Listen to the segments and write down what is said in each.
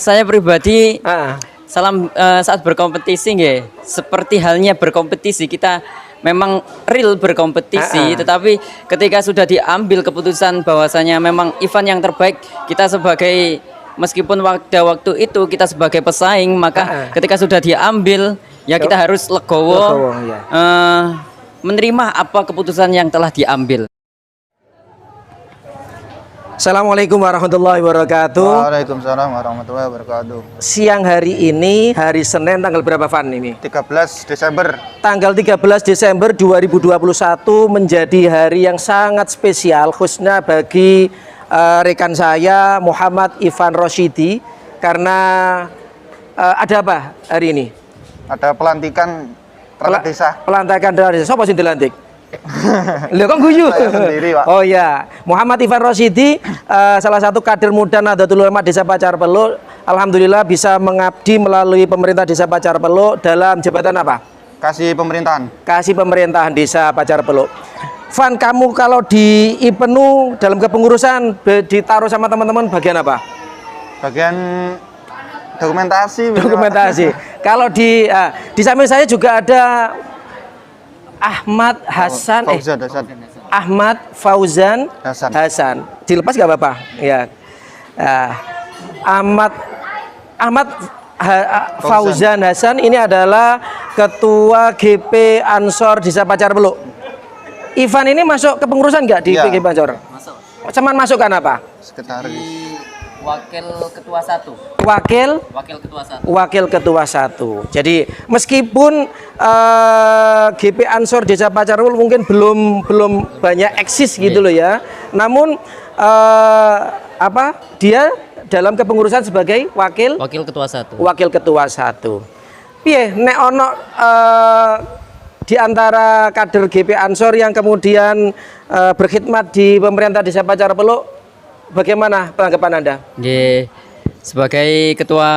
Saya pribadi saat berkompetisi nggih, seperti halnya berkompetisi kita memang real berkompetisi, tetapi ketika sudah diambil keputusan bahwasanya memang event yang terbaik, kita sebagai meskipun pada waktu itu kita sebagai pesaing, maka ketika sudah diambil ya kita harus legowo, menerima apa keputusan yang telah diambil. Assalamualaikum warahmatullahi wabarakatuh. Waalaikumsalam warahmatullahi wabarakatuh. Siang hari ini, hari Senin tanggal berapa Van ini? 13 Desember. Tanggal 13 Desember 2021 menjadi hari yang sangat spesial khususnya bagi rekan saya Muhammad Ivan Rosyidi. Karena ada apa hari ini? Ada pelantikan perangkat desa. Pelantikan perangkat desa. Siapa sih dilantik? Lihat kok guyu. Sendiri, Pak. Oh ya, Muhammad Ivan Rosyidi, salah satu kader muda Nahdlatul Ulama Desa Pacar Peluk. Alhamdulillah bisa mengabdi melalui pemerintah Desa Pacar Peluk dalam jabatan apa? Kasih pemerintahan. Kasih pemerintahan Desa Pacar Peluk. Van, kamu kalau di IPENU dalam kepengurusan ditaruh sama teman-teman bagian apa? Bagian dokumentasi. Dokumentasi. Kalau di samping saya juga ada Ahmad Hasan, Ahmad Fauzan Hasan. Dilepas gak apa-apa? Ya. Ahmad Fauzan Hasan ini adalah Ketua GP Ansor Desa Pacar Peluk. Ivan ini masuk ke pengurusan nggak di GP Ansor? Masuk. Cuman masukkan apa? Sekretaris. Wakil ketua 1. Wakil ketua 1. Jadi meskipun GP Ansor Desa Pacar Peluk mungkin belum banyak eksis gitu loh ya. Namun dia dalam kepengurusan sebagai wakil ketua 1. Wakil ketua 1. Piye nek ono di antara kader GP Ansor yang kemudian berkhidmat di pemerintah Desa Pacar Peluk, bagaimana tanggapan Anda? Nggih, sebagai ketua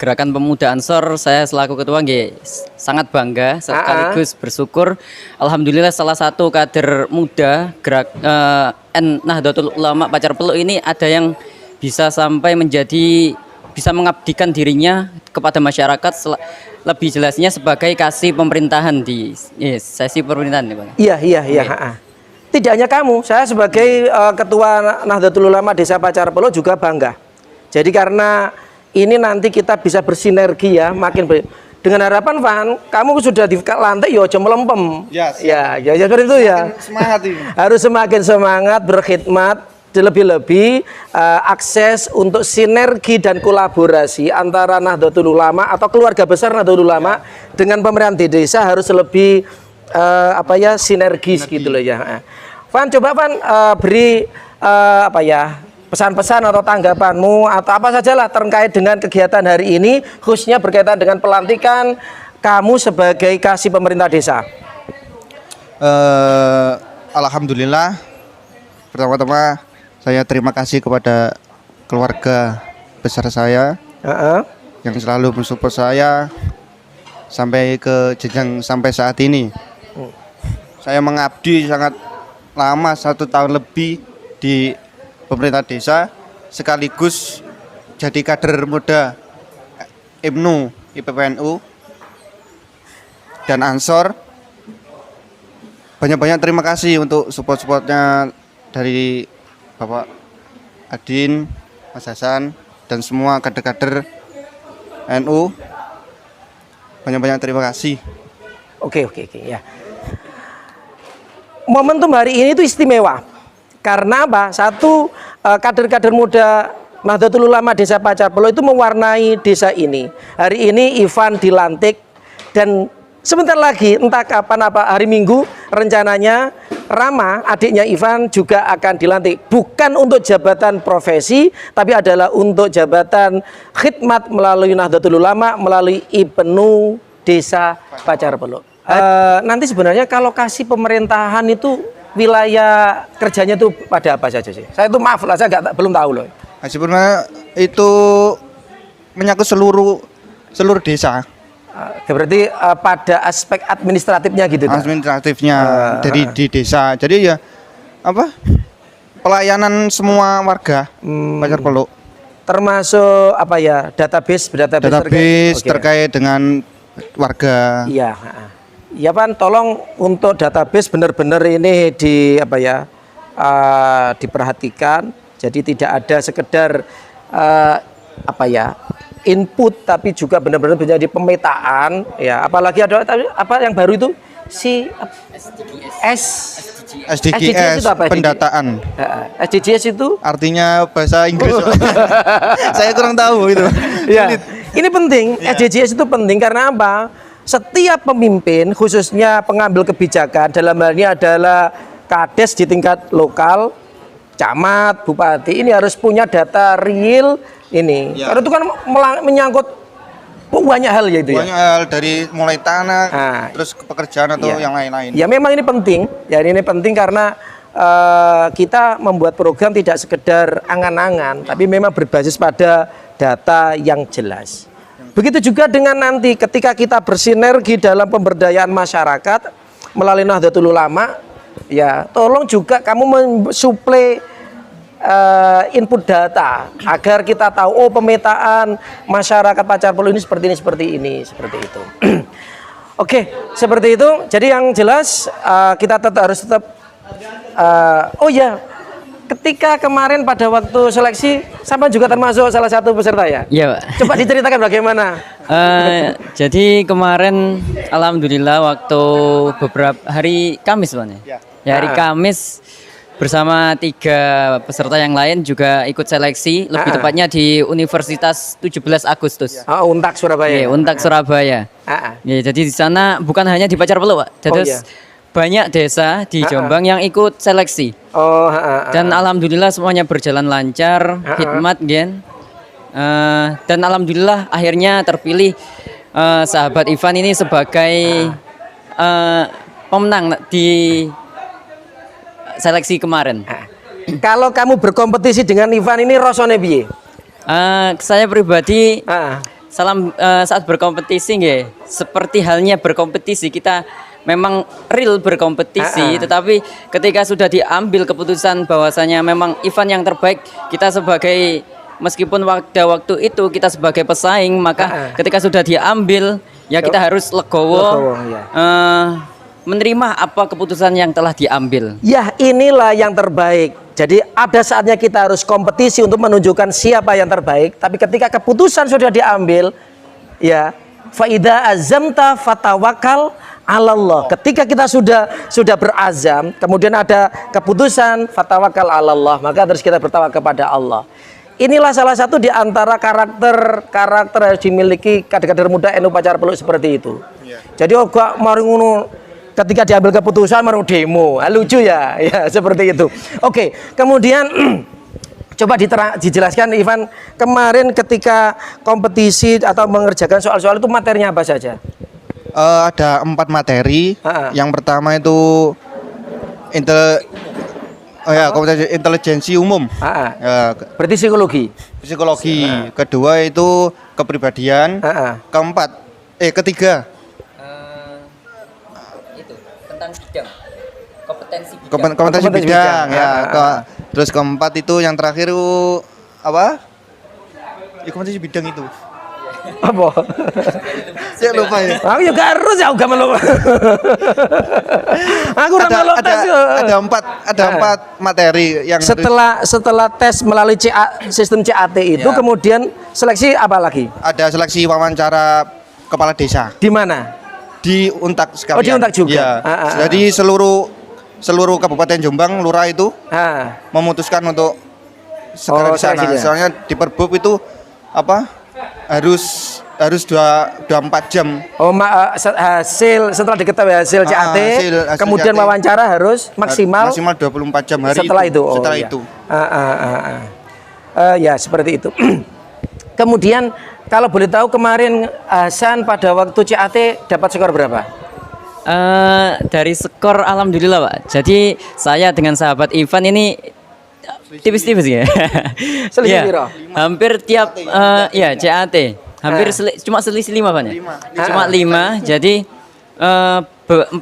Gerakan Pemuda Ansor, saya selaku ketua nggih sangat bangga sekaligus bersyukur. Alhamdulillah salah satu kader muda Nahdlatul Ulama Pacar Peluk ini ada yang bisa sampai bisa mengabdikan dirinya kepada masyarakat, lebih jelasnya sebagai kasih pemerintahan di sesi pemerintahan nih, Bang. Iya. Tidak hanya kamu, saya sebagai ketua Nahdlatul Ulama Desa Pacar Peluk juga bangga. Jadi karena ini nanti kita bisa bersinergi ya, dengan harapan Van, kamu sudah di lantai ya aja melempem. Yes. Ya seperti itu ya. Semangat ini. Harus semakin semangat berkhidmat, lebih-lebih akses untuk sinergi dan kolaborasi antara Nahdlatul Ulama atau keluarga besar Nahdlatul Ulama dengan pemerintah di desa harus lebih sinergis gitu loh ya. Van, coba Van beri pesan-pesan atau tanggapanmu atau apa sajalah terkait dengan kegiatan hari ini, khususnya berkaitan dengan pelantikan kamu sebagai kasih pemerintah desa. Alhamdulillah, pertama-tama saya terima kasih kepada keluarga besar saya yang selalu mensupport saya sampai ke jenjang sampai saat ini. Saya mengabdi sangat lama, 1 tahun lebih di pemerintah desa, sekaligus jadi kader muda IPENU, IPPNU dan Ansor. Banyak-banyak terima kasih untuk support-supportnya dari Bapak Adin, Mas Hasan, dan semua kader-kader NU. Banyak-banyak terima kasih. Oke ya. Momentum hari ini itu istimewa karena apa? Satu, kader-kader muda Nahdlatul Ulama Desa Pacar Peluk itu mewarnai desa ini. Hari ini Ivan dilantik dan sebentar lagi entah kapan hari Minggu rencananya Rama, adiknya Ivan juga akan dilantik, bukan untuk jabatan profesi tapi adalah untuk jabatan khidmat melalui Nahdlatul Ulama melalui IPENU Desa Pacar Peluk. Nanti sebenarnya kalau kasih pemerintahan itu wilayah kerjanya itu pada apa saja sih? Saya itu maaf lah, saya belum tahu loh. Sebenarnya itu menyangkut seluruh desa. Berarti pada aspek administratifnya gitu. Administratifnya di desa. Jadi ya pelayanan semua warga Pacar Peluk. termasuk apa ya, database Database Oke. terkait dengan warga. Iya, ya Pan, tolong untuk database benar-benar ini di apa ya, diperhatikan. Jadi tidak ada sekedar apa ya, input, tapi juga benar-benar menjadi pemetaan. Ya, apalagi ada apa yang baru itu si SDGs itu apa? Pendataan. SDGs itu Artinya bahasa Inggris. Saya kurang tahu itu. ya, ini penting. SDGs itu penting karena apa? Setiap pemimpin, khususnya pengambil kebijakan, dalam hal ini adalah kades di tingkat lokal, camat, bupati, ini harus punya data real ini. Ya. Karena itu kan menyangkut banyak hal ya itu ya. Banyak hal dari mulai tanah, terus ke pekerjaan atau Iya. yang lain-lain. Ya memang ini penting. Ya ini penting karena kita membuat program tidak sekedar angan-angan, tapi memang berbasis pada data yang jelas. Begitu juga dengan nanti ketika kita bersinergi dalam pemberdayaan masyarakat melalui Nahdlatul Ulama, ya tolong juga kamu mensuplai input data agar kita tahu, oh pemetaan masyarakat Pacar Pelu ini seperti itu. Oke, seperti itu. Jadi yang jelas kita harus tetap oh ya, ketika kemarin pada waktu seleksi sama juga termasuk salah satu peserta ya? Iya, Pak. Coba diceritakan bagaimana? Jadi kemarin alhamdulillah waktu beberapa hari Kamis Pak ya, hari Kamis bersama 3 peserta yang lain juga ikut seleksi, lebih tepatnya di Universitas 17 Agustus. Oh, Untak Surabaya. Iya, Untak Surabaya. Ya, jadi di sana bukan hanya di Pacar Pelu, Pak. Jadi banyak desa di Jombang yang ikut seleksi. Oh, dan alhamdulillah semuanya berjalan lancar, hikmat, Gen. Dan alhamdulillah akhirnya terpilih sahabat Ivan ini sebagai pemenang di seleksi kemarin. Kalau kamu berkompetisi dengan Ivan ini rasane piye? Saya pribadi saat berkompetisi nggih, seperti halnya berkompetisi kita memang real berkompetisi, tetapi ketika sudah diambil keputusan bahwasanya memang Ivan yang terbaik, kita sebagai meskipun waktu itu kita sebagai pesaing, maka ketika sudah diambil ya kita harus legowo, menerima apa keputusan yang telah diambil. Ya, inilah yang terbaik. Jadi ada saatnya kita harus kompetisi untuk menunjukkan siapa yang terbaik. Tapi ketika keputusan sudah diambil, ya, faida azamta fatawakal alallah. Ketika kita sudah berazam, kemudian ada keputusan fatawakal alallah, maka terus kita bertawakal kepada Allah. Inilah salah satu di antara karakter yang dimiliki kader-kader muda NU Pacar Pelu seperti itu. Jadi gak mari ngono. Ketika diambil keputusan mau demo, lucu ya, ya seperti itu. Oke, kemudian coba dijelaskan Ivan, kemarin ketika kompetisi atau mengerjakan soal-soal itu materinya apa saja? Ada 4 materi. Yang pertama itu kompetensi intelijensi umum. Berarti psikologi. Psikologi. Kedua itu kepribadian. Ketiga bidang kompetensi bidang ya. Terus keempat itu yang terakhir apa? Ya, kompetensi bidang itu. Apa? Saya lupa ya. Aku juga harus ya gak melu. Aku ada empat materi yang setelah tes melalui sistem CAT itu kemudian seleksi apa lagi? Ada seleksi wawancara kepala desa. Di mana? Di Untak sekalian. Oh, di Untak juga. Ya. Jadi seluruh Kabupaten Jombang lurah itu memutuskan untuk segera di sana. Soalnya di Perbub itu apa? Harus 24 jam. Oh, hasil setelah diketahui hasil CAT, kemudian CAT, wawancara harus maksimal 24 jam hari setelah itu. Setelah itu. Ya, seperti itu. Kemudian kalau boleh tahu kemarin Hasan pada waktu CAT dapat skor berapa? Dari skor alhamdulillah Pak. Jadi saya dengan sahabat Ivan ini tipis-tipis ya. Selisih ya, hampir tiap CAT. Hampir cuma selisih 5 Pak ya. Cuma 5. Jadi 4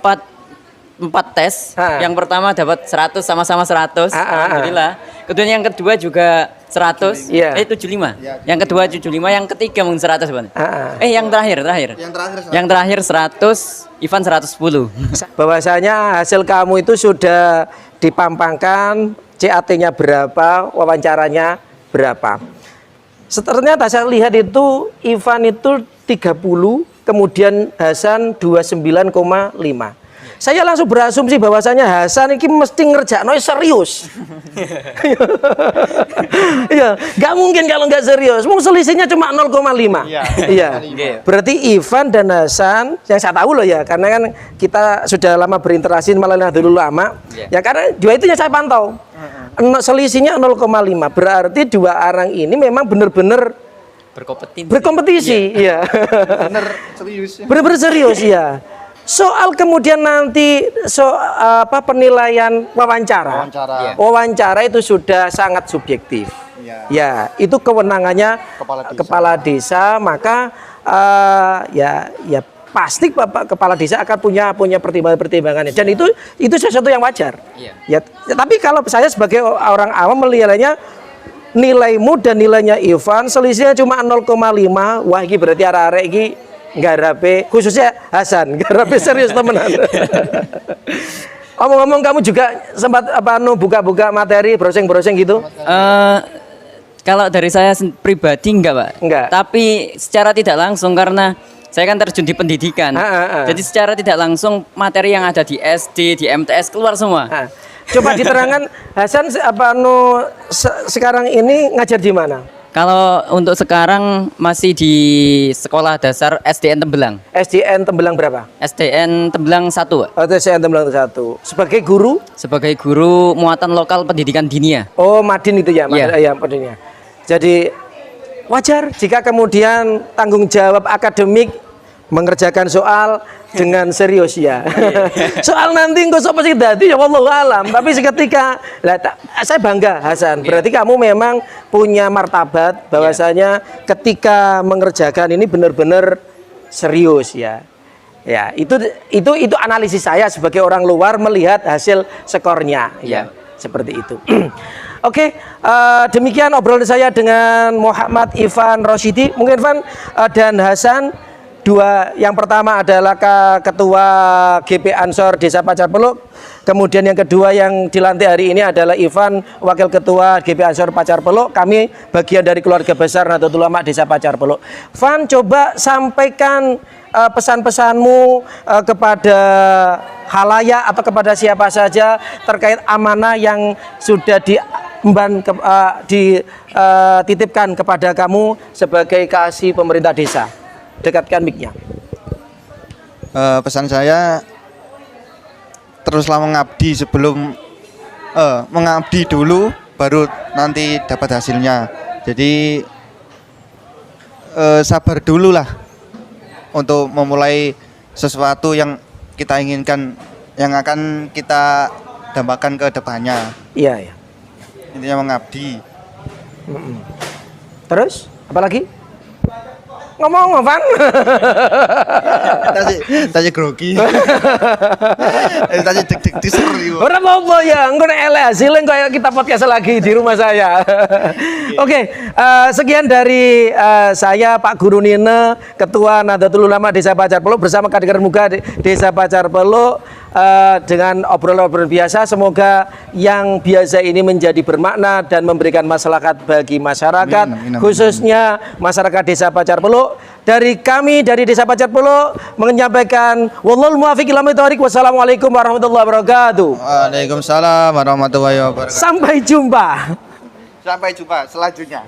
tes. Yang pertama dapat 100 sama-sama 100. Alhamdulillah. Kemudian yang kedua juga 100, Iya. 75. Yang kedua 75, yang ketiga mungkin 100 Bang. Yang terakhir. Yang terakhir 100, Ivan 110. Bahwasanya hasil kamu itu sudah dipampangkan, CAT-nya berapa, wawancaranya berapa. Ternyata saya lihat itu Ivan itu 30, kemudian Hasan 29,5. Saya langsung berasumsi bahwasanya Hasan ini mesti ngerjakno serius. Iya, nggak mungkin kalau nggak serius. Mau selisihnya cuma 0,5. Iya. Berarti Ivan dan Hasan yang saya tahu loh ya, karena kan kita sudah lama berinteraksi malah dulu lama. Ya karena dua itu yang saya pantau. Selisihnya 0,5. Berarti dua orang ini memang benar-benar berkompetisi. Iya. Bener serius. Benar-benar serius ya. Soal kemudian nanti penilaian wawancara. Wawancara itu sudah sangat subjektif. Ya, itu kewenangannya kepala desa, maka ya pasti Bapak kepala desa akan punya pertimbangan-pertimbangannya, dan itu sesuatu yang wajar. Ya, tapi kalau saya sebagai orang awam melihatnya, nilaimu dan nilainya Ivan selisihnya cuma 0,5. Wah, ini berarti arek-arek ini ngarape, khususnya Hasan ngarape serius temenan. Omong-omong, kamu juga sempat buka-buka materi, browsing gitu? Kalau dari saya pribadi enggak, Pak. Enggak. Tapi secara tidak langsung, karena saya kan terjun di pendidikan. Jadi secara tidak langsung materi yang ada di SD, di MTS keluar semua. Coba diterangkan, Hasan sekarang ini ngajar di mana? Kalau untuk sekarang masih di sekolah dasar SDN Tembelang. SDN Tembelang berapa? SDN Tembelang 1, Pak. SDN Tembelang 1. Sebagai guru? Sebagai guru muatan lokal pendidikan dinia. Oh, Madin itu ya, ya Madinnya. Jadi wajar jika kemudian tanggung jawab akademik mengerjakan soal dengan serius ya. Soal nanti engko sapa sing dadi ya wallahu alam, tapi seketika saya bangga Hasan. Berarti kamu memang punya martabat bahwasanya ketika mengerjakan ini benar-benar serius ya. Ya, itu analisis saya sebagai orang luar melihat hasil skornya ya. Seperti itu. Oke, demikian obrolan saya dengan Muhammad Ivan Rosyidi. Mungkin Ivan dan Hasan, yang pertama adalah Ketua GP Ansor Desa Pacar Peluk. Kemudian yang kedua yang dilantik hari ini adalah Ivan, Wakil Ketua GP Ansor Pacar Peluk. Kami bagian dari keluarga besar Nahdlatul Ulama Desa Pacar Peluk. Van, coba sampaikan pesan-pesanmu kepada halayak atau kepada siapa saja terkait amanah yang sudah dititipkan kepada kamu sebagai kasih pemerintah desa. Dekatkan mic-nya. Pesan saya, teruslah mengabdi sebelum mengabdi dulu, baru nanti dapat hasilnya. Jadi sabar dulu lah untuk memulai sesuatu yang kita inginkan, yang akan kita dambakan ke depannya. Iya, ya. Intinya mengabdi. Terus apa lagi? Ngomong Van. Tadi grogi. Tadi deg-deg diseri. Ora apa-apa ya, engko nek elek hasilnya kayak kita podcast lagi di rumah saya. Oke, sekian dari saya Pak Guru Nine, Ketua Nahdlatul Ulama Desa Pacar Peluk bersama Kadekar Muga Desa Pacar Peluk, dengan obrolan-obrolan biasa. Semoga yang biasa ini menjadi bermakna dan memberikan maslahat bagi masyarakat, khususnya masyarakat Desa Pacar Peluk. Dari kami dari Desa Pacar Peluk menyampaikan wallahul muwaffiq ila aqwamit thoriq. Wassalamualaikum warahmatullahi wabarakatuh. Waalaikumsalam warahmatullahi wabarakatuh. Sampai jumpa. Sampai jumpa selanjutnya.